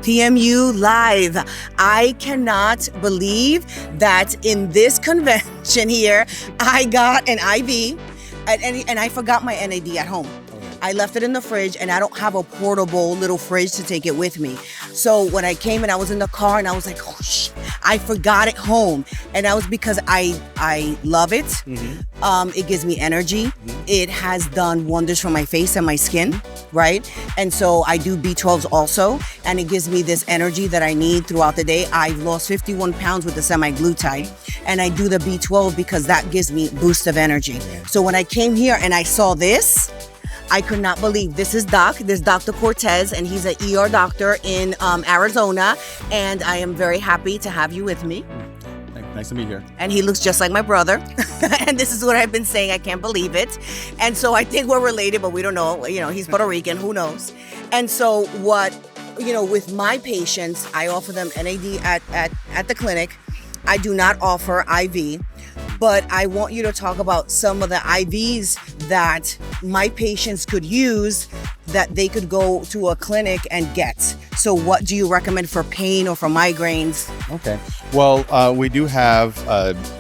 PMU Live. I cannot believe that in this convention here, I got an IV and I forgot my NAD at home. I left it in the fridge and I don't have a portable little fridge to take it with me. So when I came and I was in the car and I was like, oh shit, I forgot it home. And that was because I love it. Mm-hmm. It gives me energy. Mm-hmm. It has done wonders for my face and my skin, right? And so I do B12s also, and it gives me this energy that I need throughout the day. I've lost 51 pounds with the semaglutide, and I do the B12 because that gives me boost of energy. So when I came here and I saw this, I could not believe. This is Dr. Cortez, and he's an ER doctor in Arizona, and I am very happy to have you with me. Nice to meet you. And he looks just like my brother. And this is what I've been saying. I can't believe it. And so I think we're related, but we don't know. You know, he's Puerto Rican. Who knows? And so with my patients, I offer them NAD at the clinic. I do not offer IV. But I want you to talk about some of the IVs that my patients could use that they could go to a clinic and get. So what do you recommend for pain or for migraines? Okay. Well, we do have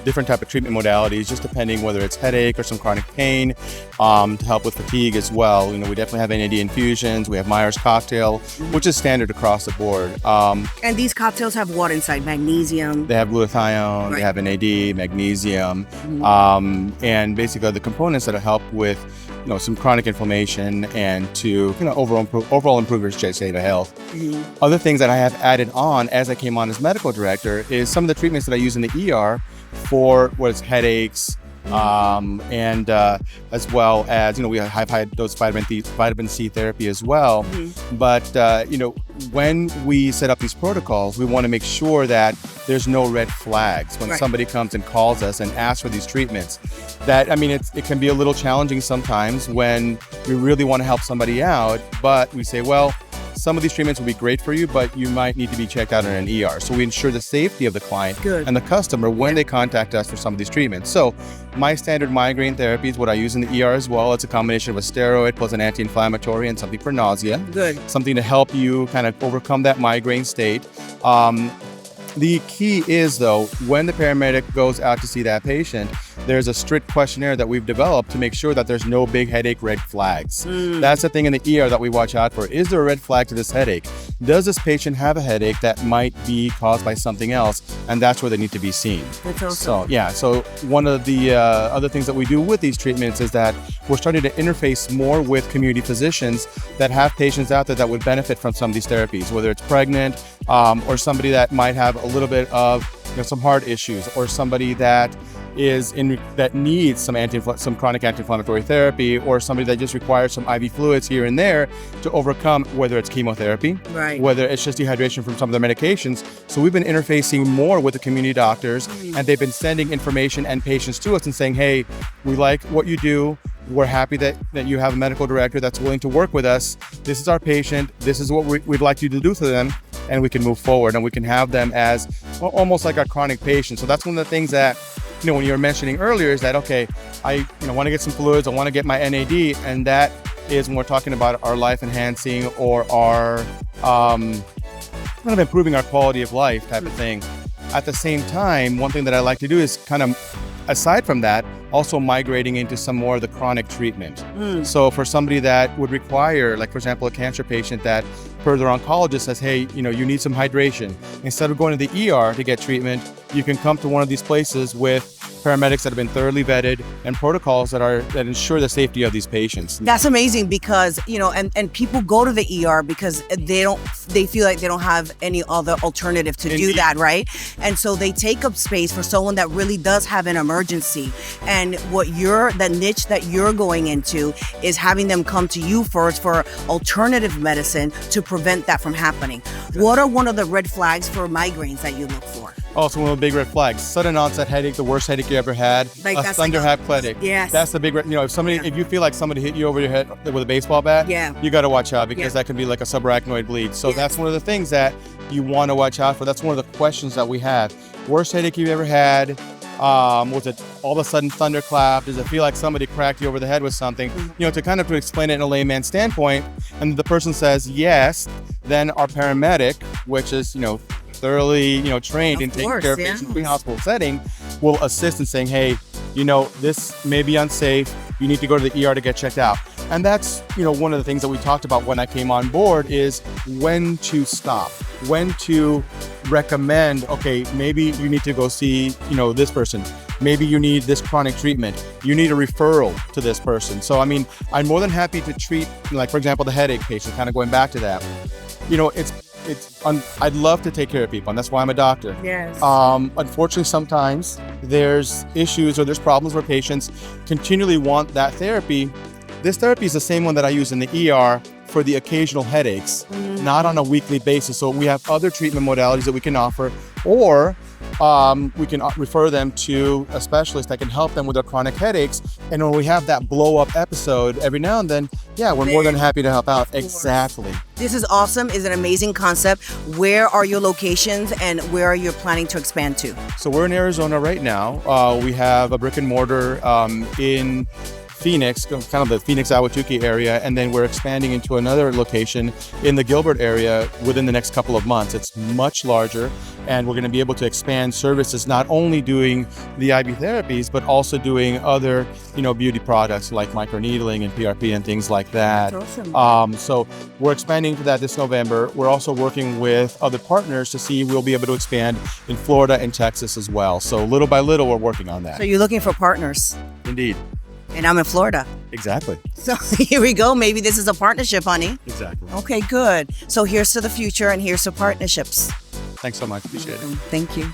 different type of treatment modalities, just depending whether it's headache or some chronic pain, to help with fatigue as well. You know, we definitely have NAD infusions. We have Myers cocktail, which is standard across the board. And these cocktails have what inside? Magnesium? They have glutathione, right. They have NAD, magnesium, and basically the components that help with some chronic inflammation and to overall improve your state of health. Mm-hmm. Other things that I have added on as I came on as medical director is some of the treatments that I use in the ER for headaches, and as well as we have high dose vitamin C therapy as well. Mm-hmm. But when we set up these protocols, we want to make sure that there's no red flags when somebody comes and calls us and asks for these treatments. It can be a little challenging sometimes when we really want to help somebody out, but we say, well, some of these treatments will be great for you, but you might need to be checked out in an ER. So we ensure the safety of the client and the customer when they contact us for some of these treatments. So my standard migraine therapy is what I use in the ER as well. It's a combination of a steroid plus an anti-inflammatory and something for nausea. Good. Something to help you kind of overcome that migraine state. The key is, though, when the paramedic goes out to see that patient, there's a strict questionnaire that we've developed to make sure that there's no big headache red flags. That's the thing in the ER that we watch out for. Is there a red flag to this headache? Does this patient have a headache that might be caused by something else? And that's where they need to be seen. That's awesome. So one of the other things that we do with these treatments is that we're starting to interface more with community physicians that have patients out there that would benefit from some of these therapies, whether it's pregnant or somebody that might have a little bit of some heart issues, or somebody that needs some chronic anti-inflammatory therapy, or somebody that just requires some IV fluids here and there to overcome whether it's chemotherapy, whether it's just dehydration from some of their medications. So we've been interfacing more with the community doctors, and they've been sending information and patients to us and saying, hey, we like what you do. We're happy that you have a medical director that's willing to work with us. This is our patient. This is what we'd like you to do to them. And we can move forward and we can have them as almost like our chronic patient. So that's one of the things that, when you were mentioning earlier is that, okay, I want to get some fluids, I want to get my NAD, and that is when we're talking about our life enhancing or our kind of improving our quality of life type of thing. At the same time, one thing that I like to do is kind of, aside from that, also migrating into some more of the chronic treatment. So for somebody that would require, like for example, a cancer patient that per their oncologist says, hey, you need some hydration. Instead of going to the ER to get treatment, you can come to one of these places with paramedics that have been thoroughly vetted and protocols that ensure the safety of these patients. That's amazing because, and people go to the ER because they feel like they don't have any other alternative to do that, right? And so they take up space for someone that really does have an emergency. And the niche that you're going into is having them come to you first for alternative medicine to prevent that from happening. What are one of the red flags for migraines that you look for? Also, one of the big red flags: sudden onset headache, the worst headache you ever had, a thunderhead headache. Yes. That's the big, if you feel like somebody hit you over your head with a baseball bat, you got to watch out because that can be like a subarachnoid bleed. So that's one of the things that you want to watch out for. That's one of the questions that we have. Worst headache you've ever had? Was it all of a sudden thunderclap? Does it feel like somebody cracked you over the head with something? To explain it in a layman's standpoint, and the person says yes, then our paramedic, which is, thoroughly, trained in taking care of patients in a pre-hospital setting, will assist in saying, hey, this may be unsafe. You need to go to the ER to get checked out. And that's, one of the things that we talked about when I came on board is when to stop, when to recommend, okay, maybe you need to go see, this person. Maybe you need this chronic treatment. You need a referral to this person. So, I'm more than happy to treat, like, for example, the headache patient, kind of going back to that. I'd love to take care of people, and that's why I'm a doctor. Yes. Unfortunately, sometimes there's issues or there's problems where patients continually want that therapy. This therapy is the same one that I use in the ER for the occasional headaches, not on a weekly basis. So we have other treatment modalities that we can offer, or we can refer them to a specialist that can help them with their chronic headaches. And when we have that blow up episode every now and then, we're more than happy to help out. Exactly. This is awesome. It's an amazing concept. Where are your locations and where are you planning to expand to? So we're in Arizona right now. We have a brick and mortar in Phoenix, kind of the Phoenix Ahwatukee area, and then we're expanding into another location in the Gilbert area within the next couple of months. It's much larger, and we're going to be able to expand services, not only doing the IV therapies, but also doing other, beauty products like microneedling and PRP and things like that. That's awesome. So we're expanding to that this November. We're also working with other partners to see if we'll be able to expand in Florida and Texas as well. So little by little, we're working on that. So you're looking for partners. Indeed. And I'm in Florida. Exactly. So here we go. Maybe this is a partnership, honey. Exactly. Okay, good. So here's to the future and here's to partnerships. Thanks so much. Appreciate it. Thank you.